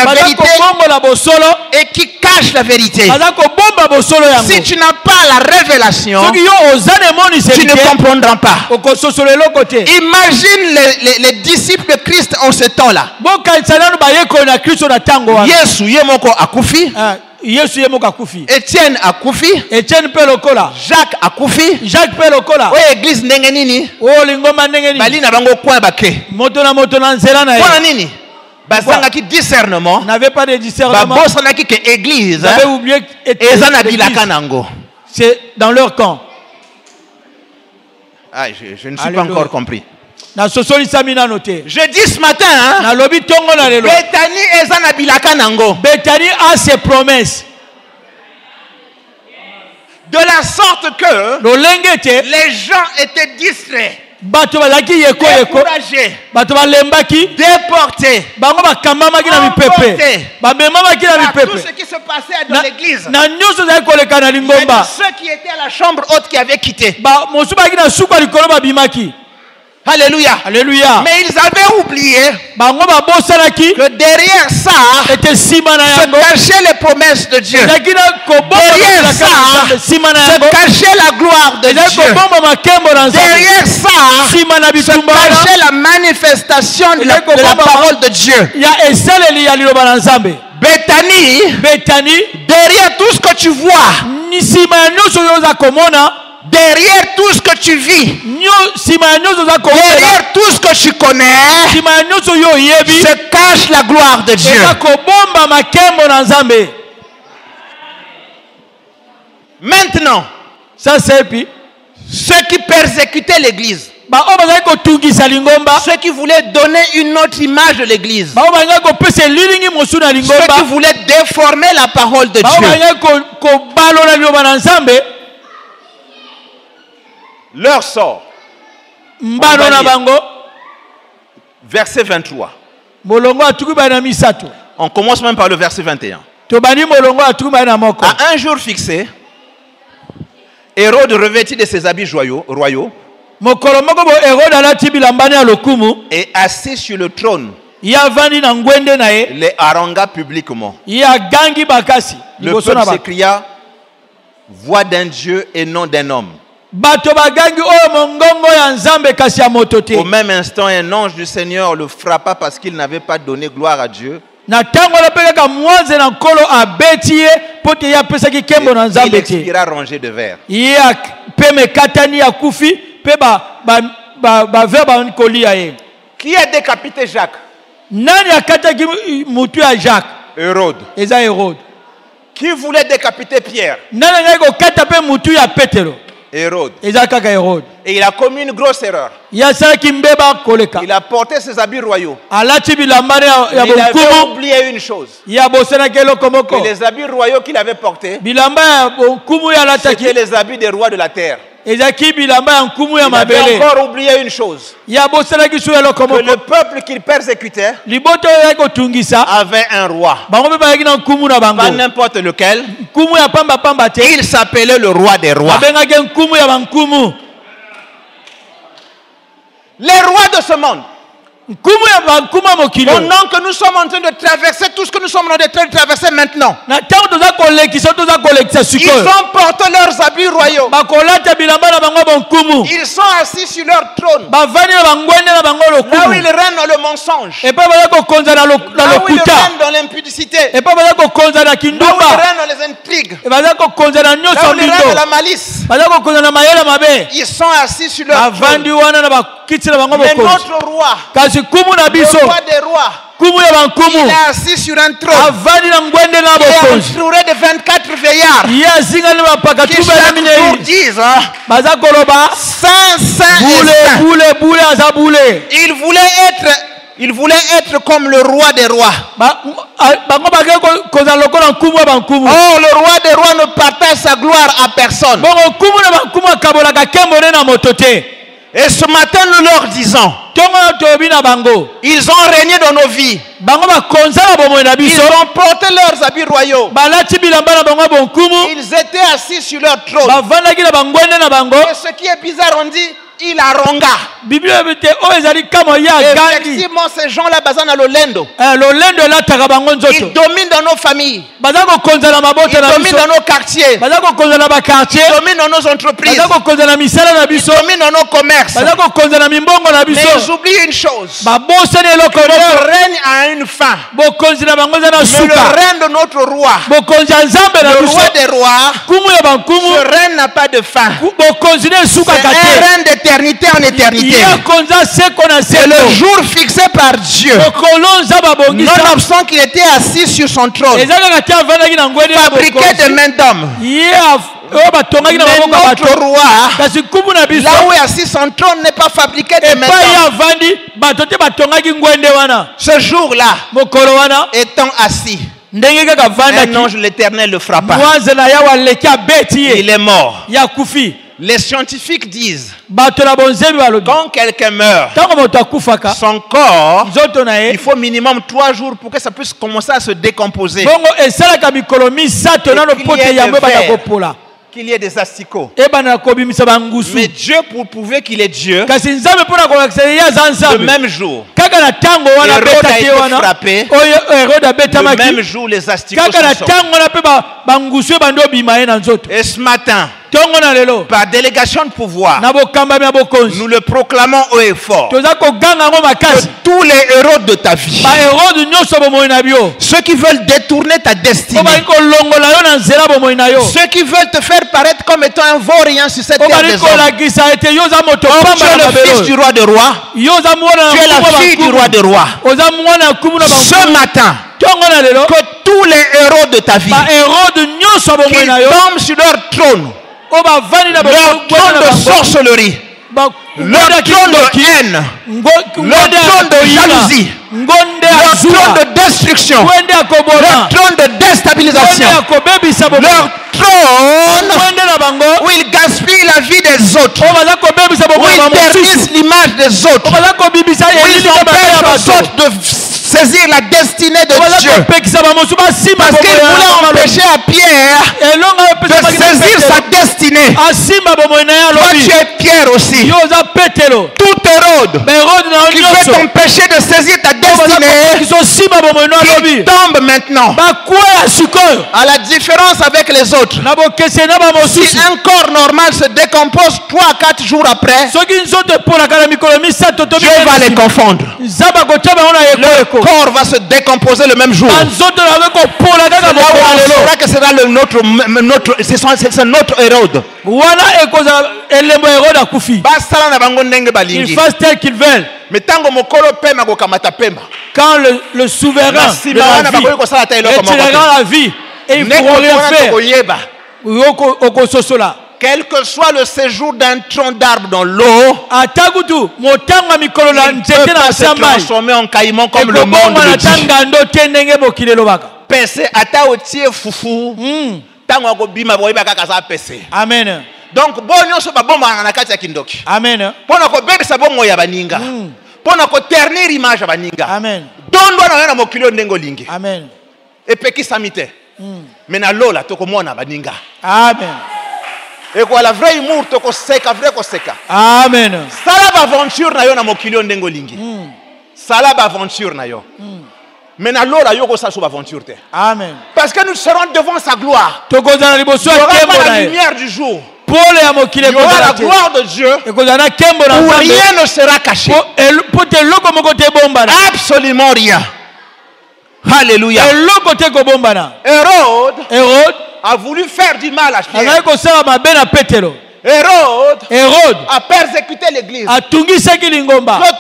et qui cachent la vérité. Si tu n'as pas la révélation, tu ne comprendras pas. Imagine les disciples de Christ en ce temps-là. Yesu yemoko akufi. Étienne akufi. Jacques akufi. Oye église ndenge nini? Bali na bango point bake. Kwa nini? Basanga ki discernement. N'avait pas de discernement. Babosana ki ke église. J'avais oublié ezana bilaka nango. C'est dans leur camp. Ah, je ne suis pas encore compris. Je dis ce matin, hein, Bethany ezana bilaka nango. Bethany a ses promesses. De la sorte que les gens étaient distraits, découragés, déportés, emportés par tout ce qui se passait dans l'église. Il y a ceux qui étaient à la chambre haute qui avaient quitté. Alléluia. Alléluia. Mais ils avaient oublié que derrière ça se cachaient les promesses de Dieu. Derrière ça se cachait la gloire de Dieu. Derrière ça se cachait la manifestation de la parole de Dieu. Bethany, derrière tout ce que tu vois, derrière tout ce que tu vis, derrière tout ce que tu connais, se cache la gloire de Dieu. Maintenant, ceux qui persécutaient l'église, ceux qui voulaient donner une autre image de l'église, ceux qui voulaient déformer la parole de Dieu, leur sort. Verset 23. On commence même par le verset 21. À un jour fixé, Hérode, revêtu de ses habits royaux, et assis sur le trône, les harangua publiquement. Le peuple s'écria: voix d'un Dieu et non d'un homme. Au même instant, un ange du Seigneur le frappa parce qu'il n'avait pas donné gloire à Dieu. Il expira rongé de verre. Qui a décapité Jacques? Hérode. Qui voulait décapiter Pierre? Hérode. Et il a commis une grosse erreur. Il a porté ses habits royaux. Il avait oublié une chose. Que les habits royaux qu'il avait portés, c'était les habits des rois de la terre. Il avait encore oublié une chose. Que le peuple qu'il persécutait avait un roi. Pas n'importe lequel. Il s'appelait le roi des rois. Les rois de ce monde, pendant que nous sommes en train de traverser tout ce que nous sommes en train de traverser maintenant, ils ont porté leurs habits royaux. Ils sont assis sur leur trône. Là où ils règnent dans le mensonge. Là où ils règnent dans l'impudicité. Là où ils règnent dans les intrigues. Là où ils règnent dans la malice. Ils sont assis sur leur trône. Mais notre roi, le roi des rois, il est assis sur un trône. Il est entouré de 24 vieillards qui chaque jour disent Saint, Saint et Saint. Il voulait être comme le roi des rois. Or, le roi des rois ne partage sa gloire à personne. Et ce matin, nous leur disons, ils ont régné dans nos vies. Ils ont porté leurs habits royaux. Ils étaient assis sur leur trône. Et ce qui est bizarre, on dit, il a ronga. Effectivement, ces gens-là, ils dominent dans nos familles. Ils dominent dans nos quartiers. Ils dominent dans nos entreprises. Ils dominent dans nos commerces. Mais ils oublient une chose. Que leur règne a une fin. Mais le règne de notre roi, le roi des rois, ce règne n'a pas de fin. C'est un règne d'éternité en éternité. C'est le jour fixé par Dieu. Nonobstant qu'il était assis sur son trône, fabriqué de mains d'hommes. Mais notre roi, là où est assis son trône, n'est pas fabriqué de mains d'hommes. Ce jour-là, étant assis, un ange de l'Éternel le frappa. Il est mort. Les scientifiques disent, quand quelqu'un meurt, son corps, il faut minimum 3 jours pour que ça puisse commencer à se décomposer. Qu'il y ait des asticots. Mais Dieu, pour prouver qu'il est Dieu, le même jour, Hérode a été frappé. Le même jour, les asticots sont sortis. Et ce matin, par délégation de pouvoir, nous le proclamons haut et fort, que tous les héros de ta vie, ceux qui veulent détourner ta destinée, ceux qui veulent te faire paraître comme étant un vaurien sur cette terre des hommes, tu es le fils du roi des rois, tu es la fille du roi des rois. Ce matin, que tous les héros de ta vie, qu'ils tombent sur leur trône, leur trône de sorcellerie, leur trône de haine, leur trône de jalousie, leur trône de destruction, leur trône de déstabilisation, leur trône où ils gaspillent la vie des autres, où ils ternissent l'image des autres, où ils empêchent aux autres de saisir la destinée de Dieu. Parce qu'il voulait empêcher à Pierre de saisir sa destinée. Toi, tu es Pierre aussi. Tout Hérode qui veut t'empêcher de saisir ta destinée, qui tombe maintenant. À la différence avec les autres, si un corps normal se décompose 3 à 4 jours après, Dieu va les confondre. Le corps va se décomposer le même jour. C'est notre Hérode. Ils fassent tel qu'ils veulent. Quand le souverain de la vie retirera la vie et ils pourront rien faire. Quel que soit le séjour d'un tronc d'arbre dans l'eau, il peut pas se transformer en caïman comme le monde le dit. Pese ata otie fufu, tango akobima boyeba kaka za pese. Amen. Donc bon nyonso ba bomba na kati ya kindoki. Amen. Pona ko bebisa bongo ya baninga. Pona ko ternir image ya baninga. Amen. Dondo na na mokilo ndengo lingi. Amen. Epeki samite. Mais na lola toko mona baninga. Amen. Et quoi la vraie humour toko seka vrai ko seka. Amen. Sala ba aventure na yo na mokilo ndengo lingi. Sala ba aventure na yo. Mais na lola yo ko sa so ba aventure te. Amen. Parce que nous serons devant sa gloire. Il y aura la lumière du jour. Il y aura la gloire de Dieu où rien ne sera caché. Absolument rien. Alléluia. Hérode a voulu faire du mal à Pierre. Hérode a persécuté l'église. Que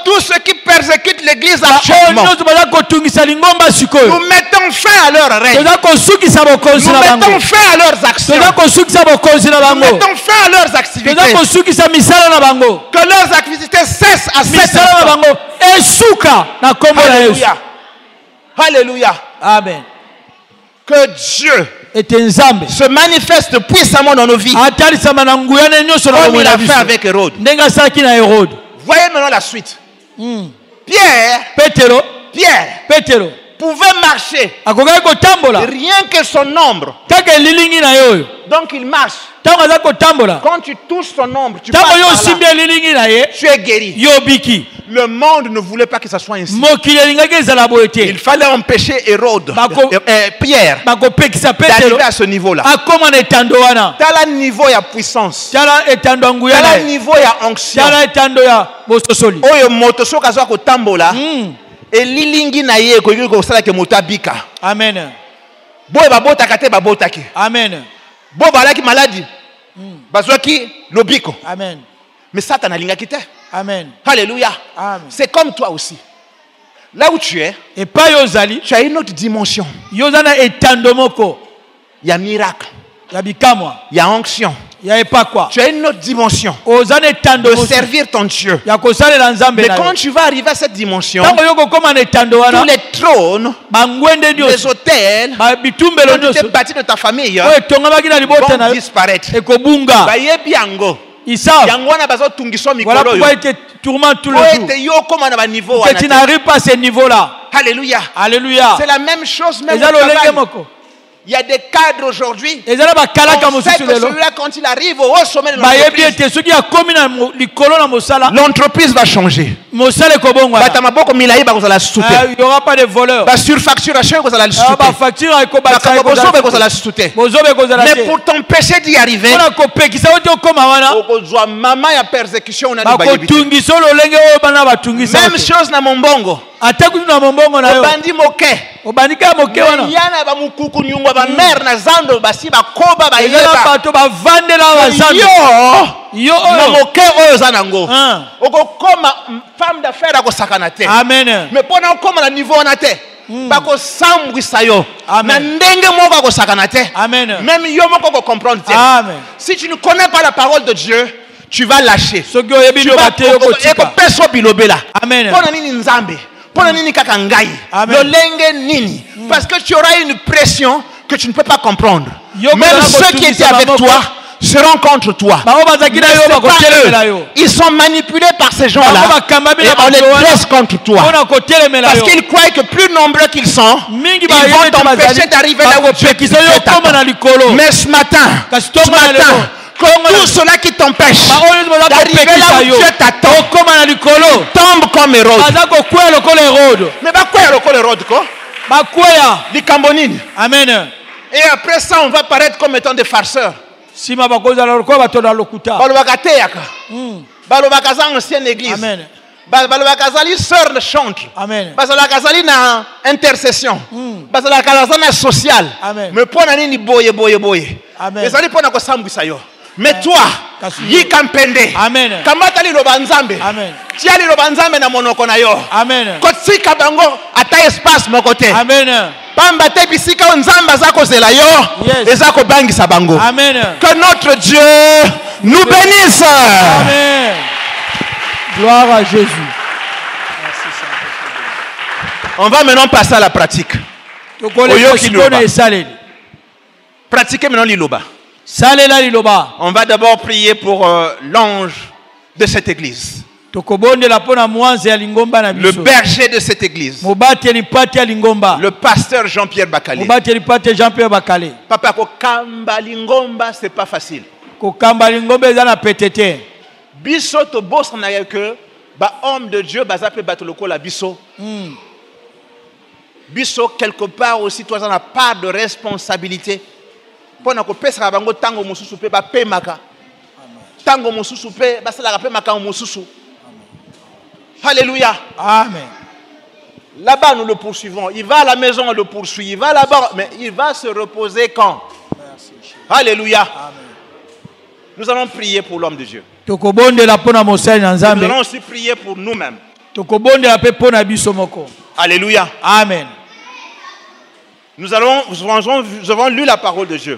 tous ceux qui persécutent l'église actuellement, nous mettons fin à leur règne. Nous mettons fin à leurs actions. Nous mettons fin à leurs activités. Que leurs activités cessent à cet instant. Alléluia. Alléluia. Amen. Que Dieu se manifeste puissamment dans nos vies. Comme il a fait avec Hérode. Voyez maintenant la suite. Pierre pouvait marcher rien que son ombre. Donc il marche. Quand tu touches son ombre, tu passes par là, tu es guéri. Le monde ne voulait pas que ça soit ainsi. Il fallait empêcher Hérode, Pierre, d'arriver à ce niveau-là. T'as le niveau de puissance. T'as le niveau de onction. Oyo moto soka zwa kotambola. Et lilingi na ye ko yiko sala ke moto abika. Amen. Boye babota kate babota ki. Amen. Bo balaki maladie. Bazwaki lobiko. Amen. Mais Satan alinga kite. Amen. Alléluia. Amen. C'est comme toi aussi. Là où tu es, et pas yozali, tu as une autre dimension. Yozana etandomoko. Il y a miracle. Il y a bikamwa. Il y a onction. Il y a pas quoi. Tu as une autre dimension de servir ton Dieu. Mais quand tu vas arriver à cette dimension, tous les trônes, les hôtels, quand tu t'es bâti de ta famille, vont disparaître. Ils savent. Voilà pourquoi ils te tourmentent tout le jour. Que tu n'arrives pas à ce niveau-là. Alléluia. Alléluia. C'est la même chose même au travail. Il y a des cadres aujourd'hui. On sait que celui-là, quand il arrive au sommet de l'entreprise, l'entreprise va changer. Il n'y aura pas de voleurs. Mais pour t'empêcher d'y arriver, même chose dans mon bongo. Obandi moke. Obandika moke wana. Yana ba mukuku nyungwa ba mer na zando basi ba koba ba yeba. Bato ba vandela ba zando. Yo na moke oyo zanango. Oko koma femme d'affaires ko sakana te. Amen. Mais pendant koma na niveau na te. Ba ko sambwisa yo. Na ndenge moko ko sakana te. Amen. Même yo moko ko comprendre te. Amen. Si tu ne connais pas la parole de Dieu, tu vas lâcher. Tu vas Amen. Parce que tu auras une pression que tu ne peux pas comprendre. Même ceux qui étaient avec toi seront contre toi. Ils sont manipulés par ces gens-là et on les laisse contre toi. Parce qu'ils croient que plus nombreux qu'ils sont, ils vont t'empêcher d'arriver là où tu es. Mais ce matin, tous ceux-là qui t'empêchent d'arriver là où Dieu t'attend tombent comme Hérode. Mais quoi Hérode quoi? Amen. Et après ça, on va paraître comme étant des farceurs. Ancienne église. Amen. Balobakazali sœur de chantre. Amen. Balobakazali na intercession. Balobakazali social. Mais pour nani boye. Amen. Ezali pour na ko sambwisa yo. Mais toi, yi kampende. Amen. Kamata li lobanzambe. Amen. Tia li lobanzambe na monoko na yo. Amen. Kotsika bango ata espace moko te. Amen. Pamba te bisika nzamba zako zela yo. Ezako bangisa bango. Amen. Que notre Dieu nous bénisse. Amen. Gloire à Jésus. On va maintenant passer à la pratique. Pratiquez maintenant l'iloba. On va d'abord prier pour l'ange de cette église. Le berger de cette église. Le pasteur Jean-Pierre Bakale. Papa, kokamba lingomba, c'est pas facile. Biso to boss na que ba homme de Dieu bazape batoloko la biso. Biso quelque part aussi toi en a part de responsabilité. Pona ko pesa bango tango mususu pe ba pemaka. Tango mususu pe ba sala pe maka mususu. Alléluia. Amen. Là-bas nous le poursuivons. Il va à la maison, on le poursuit. Il va là-bas, mais il va se reposer quand? Merci. Alléluia. Amen. Nous allons prier pour l'homme de Dieu. Nous allons aussi prier pour nous-mêmes. Alléluia. Amen. Nous avons lu la parole de Dieu.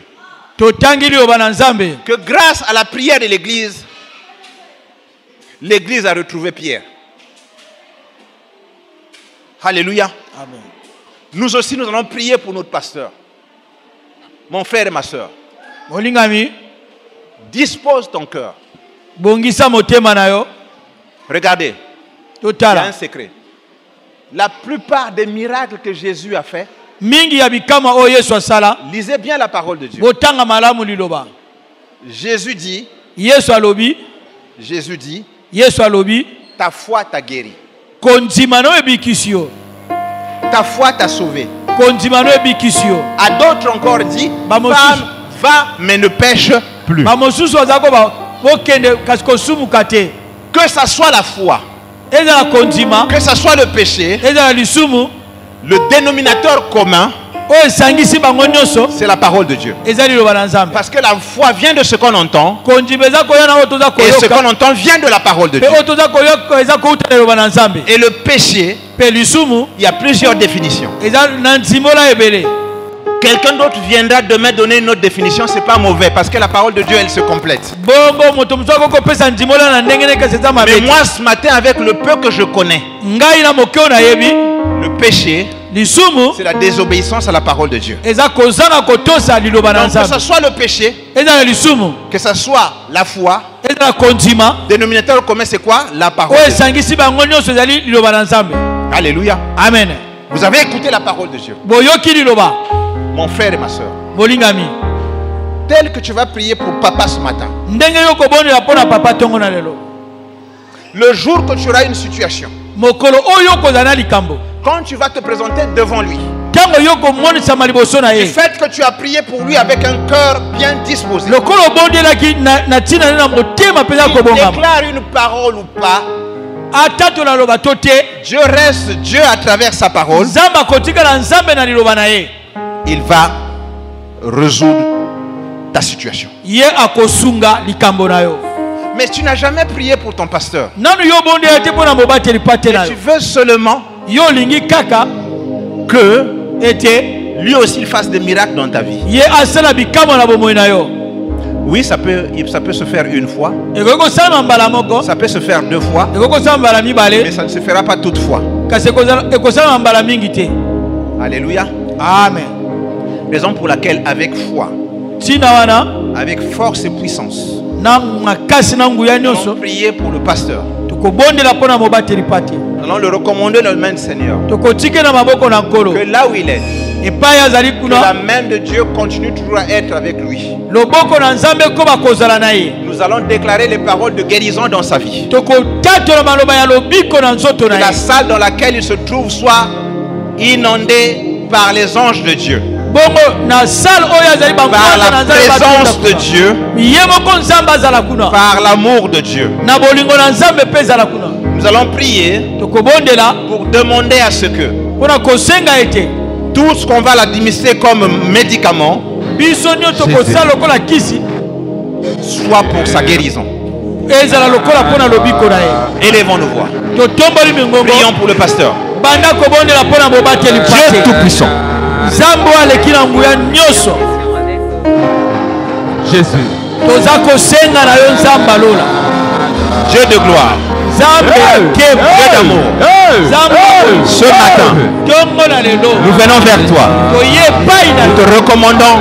Que grâce à la prière de l'Église, l'Église a retrouvé Pierre. Alléluia. Amen. Nous aussi, nous allons prier pour notre pasteur. Mon frère et ma soeur. Dispose ton cœur. Regardez. Il y a un secret. La plupart des miracles que Jésus a fait, lisez bien la parole de Dieu. Jésus dit, ta foi t'a guéri. Ta foi t'a sauvé. À d'autres encore dit, femme, va mais ne pêche plus. Que ça soit la foi, que ça soit le péché, le dénominateur commun, c'est la parole de Dieu. Parce que la foi vient de ce qu'on entend, et ce qu'on entend vient de la parole de Dieu. Et le péché, il y a plusieurs définitions. Quelqu'un d'autre viendra demain donner une autre définition, c'est pas mauvais parce que la parole de Dieu elle se complète. Mais moi ce matin avec le peu que je connais, le péché, c'est la désobéissance à la parole de Dieu. Donc que ce soit le péché, que ce soit la foi, dénominateur commun c'est quoi? La parole de Dieu. Alléluia. Amen. Vous avez écouté la parole de Dieu. Mon frère et ma soeur, tel que tu vas prier pour papa ce matin, le jour que tu auras une situation, quand tu vas te présenter devant lui, du fait que tu as prié pour lui avec un cœur bien disposé, il déclare une parole ou pas, Dieu reste Dieu à travers sa parole. Il va résoudre ta situation. Mais tu n'as jamais prié pour ton pasteur. Et tu veux seulement que lui aussi il fasse des miracles dans ta vie. Oui, ça peut se faire une fois. Ça peut se faire 2 fois. Mais ça ne se fera pas toutefois. Alléluia. Amen. Raison pour laquelle avec foi, avec force et puissance, nous allons prier pour le pasteur. Nous allons le recommander dans le main du Seigneur. Que là où il est, que la main de Dieu continue toujours à être avec lui. Nous allons déclarer les paroles de guérison dans sa vie. Que la salle dans laquelle il se trouve soit inondée par les anges de Dieu. Par la présence de Dieu, par l'amour de Dieu. Nous allons prier pour demander à ce que tout ce qu'on va l'administrer comme médicament soit pour sa guérison. Élevons nos voix. Prions pour le pasteur. Dieu Tout-Puissant. Jésus. Dieu de gloire. Dieu d'amour. Ce matin, nous venons vers toi. Nous te recommandons.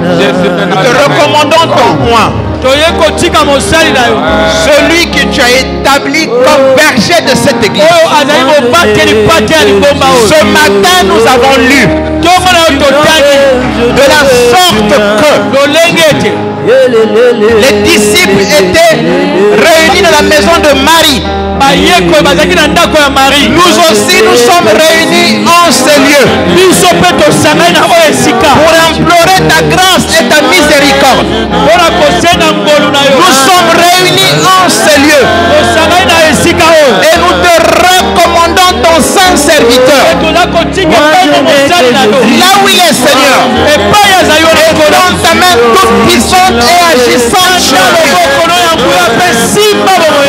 Nous te recommandons ton point. Celui que tu as établi comme berger de cette église. Ce matin nous avons lu de la sorte que les disciples étaient réunis dans la maison de Marie. Nous aussi nous sommes réunis en ces lieux pour implorer ta grâce et ta miséricorde. Nous sommes réunis en ces lieux et nous te recommandons ton saint serviteur. où il est, Seigneur. Étends ta main toute puissante et agissante sur lui.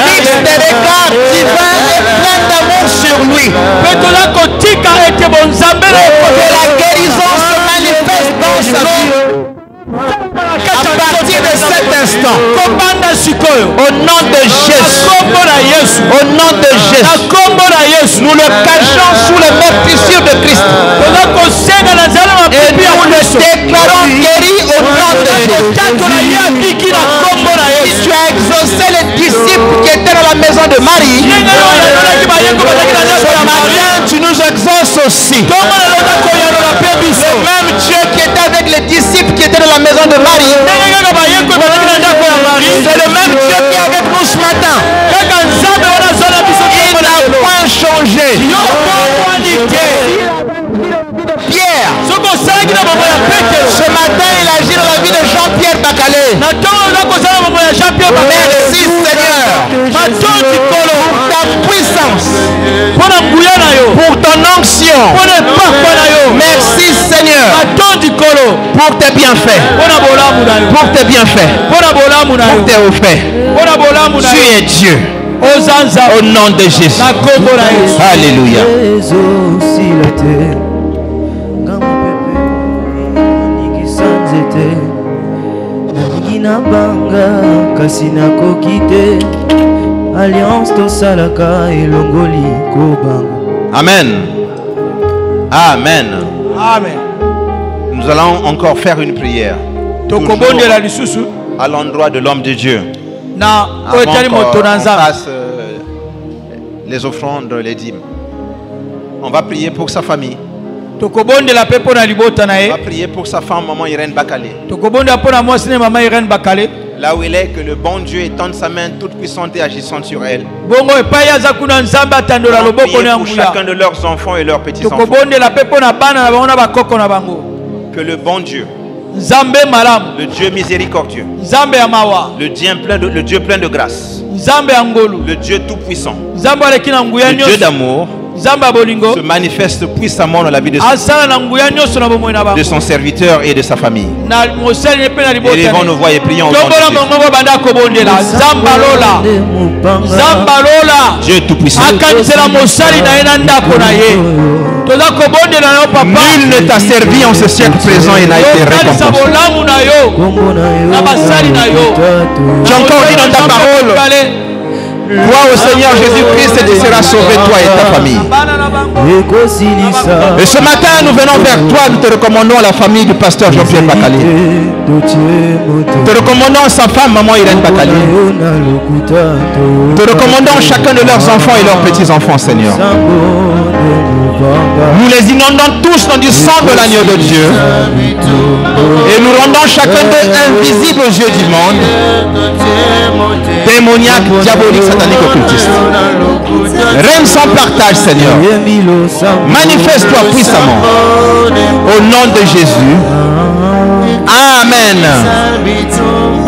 Fixe des regards divins et plein d'amour sur lui. Que la guérison se manifeste dans sa vie. À partir de cet instant, au nom de Jésus, au nom de Jésus, nous le cachons sous les meurtrissures de Christ et nous le déclarons guéri au nom de Jésus. Tu as exaucé les disciples qui étaient dans la maison de Marie. Ce matin, tu nous exauces aussi. Le même Dieu qui était avec les disciples qui étaient dans la maison de Marie, c'est le même Dieu qui est avec nous ce matin. Il n'a point changé. Pierre, ce matin, il agit dans la vie de Jean-Pierre Bakale. Merci Seigneur pour ta puissance, pour ton onction. Merci Seigneur pour tes bienfaits, pour tes bienfaits, pour tes hauts faits. Tu es Dieu. Au nom de Jésus. Alléluia. Amen. Amen. Amen. Nous allons encore faire une prière à l'endroit de l'homme de Dieu. Avant qu'on fasse les offrandes, les dîmes. On va prier pour sa famille. On va prier pour sa femme, maman Irène Bakale. Là où il est, que le bon Dieu étende sa main toute puissante et agissante sur elle. On va prier pour chacun de leurs enfants et leurs petits-enfants. Que le bon Dieu, le Dieu miséricordieux, le Dieu plein de grâce, le Dieu tout-puissant, le Dieu d'amour, se manifeste puissamment dans la vie de son serviteur et de sa famille. Élevons nos voix et prions au nom de Jésus. Dieu tout-puissant. Nul ne t'a servi en ce siècle présent et n'a été récompensé. Tu as encore dit dans ta parole, crois au Seigneur Jésus-Christ et tu seras sauvé, toi et ta famille. Et ce matin, nous venons vers toi, nous te recommandons la famille du pasteur Jean-Pierre Bakale. Te recommandons sa femme, maman Irène Bakale. Te recommandons chacun de leurs enfants et leurs petits-enfants, Seigneur. Nous les inondons tous dans du sang de l'agneau de Dieu. Et nous rendons chacun d'eux invisible aux yeux du monde. Démoniaque, diabolique, satanique, occultiste. Règne sans partage, Seigneur. Manifeste-toi puissamment. Au nom de Jésus.